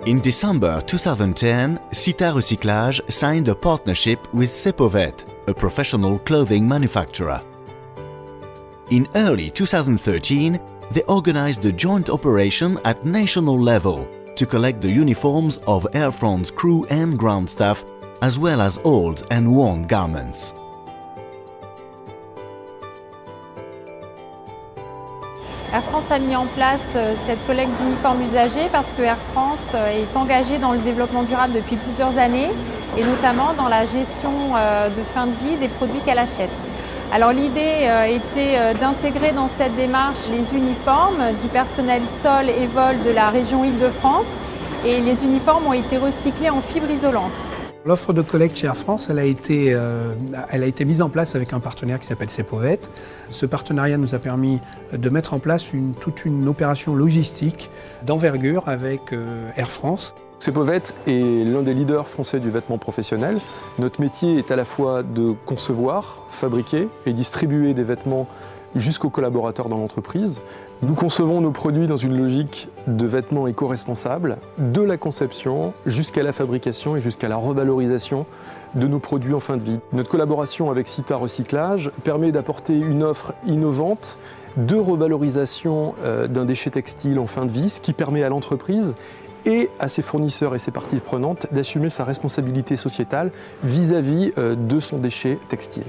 In December 2010, Cita Recyclage signed a partnership with Cepovet, a professional clothing manufacturer. In early 2013, they organized a joint operation at national level to collect the uniforms of Air France crew and ground staff, as well as old and worn garments. Air France a mis en place cette collecte d'uniformes usagés parce que Air France est engagée dans le développement durable depuis plusieurs années et notamment dans la gestion de fin de vie des produits qu'elle achète. Alors l'idée était d'intégrer dans cette démarche les uniformes du personnel sol et vol de la région Île-de-France et les uniformes ont été recyclés en fibre isolante. L'offre de collecte chez Air France, elle a été mise en place avec un partenaire qui s'appelle Cepovet. Ce partenariat nous a permis de mettre en place toute une opération logistique d'envergure avec Air France. Cepovet est l'un des leaders français du vêtement professionnel. Notre métier est à la fois de concevoir, fabriquer et distribuer des vêtements jusqu'aux collaborateurs dans l'entreprise. Nous concevons nos produits dans une logique de vêtements éco-responsables, de la conception jusqu'à la fabrication et jusqu'à la revalorisation de nos produits en fin de vie. Notre collaboration avec Cita Recyclage permet d'apporter une offre innovante de revalorisation d'un déchet textile en fin de vie, ce qui permet à l'entreprise et à ses fournisseurs et ses parties prenantes d'assumer sa responsabilité sociétale vis-à-vis de son déchet textile.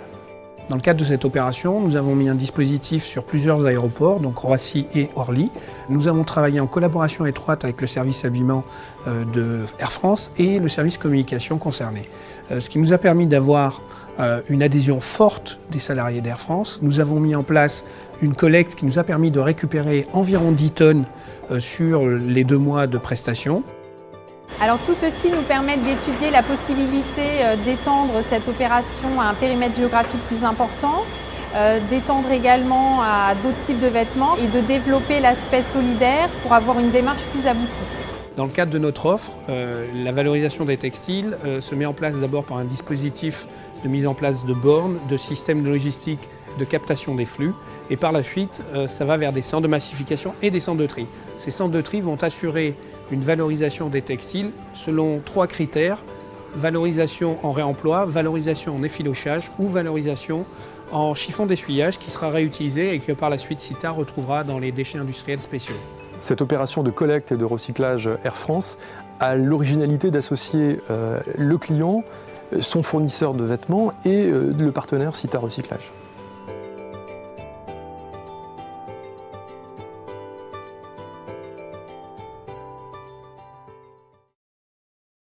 Dans le cadre de cette opération, nous avons mis un dispositif sur plusieurs aéroports, donc Roissy et Orly. Nous avons travaillé en collaboration étroite avec le service habillement de Air France et le service communication concerné. Ce qui nous a permis d'avoir une adhésion forte des salariés d'Air France. Nous avons mis en place une collecte qui nous a permis de récupérer environ 10 tonnes sur les 2 mois de prestations. Alors tout ceci nous permet d'étudier la possibilité d'étendre cette opération à un périmètre géographique plus important, d'étendre également à d'autres types de vêtements et de développer l'aspect solidaire pour avoir une démarche plus aboutie. Dans le cadre de notre offre, la valorisation des textiles se met en place d'abord par un dispositif de mise en place de bornes, de systèmes de logistique, de captation des flux et par la suite ça va vers des centres de massification et des centres de tri. Ces centres de tri vont assurer une valorisation des textiles selon 3 critères: valorisation en réemploi, valorisation en effilochage ou valorisation en chiffon d'essuyage qui sera réutilisé et que par la suite Cita retrouvera dans les déchets industriels spéciaux. Cette opération de collecte et de recyclage Air France a l'originalité d'associer le client, son fournisseur de vêtements et le partenaire Cita Recyclage.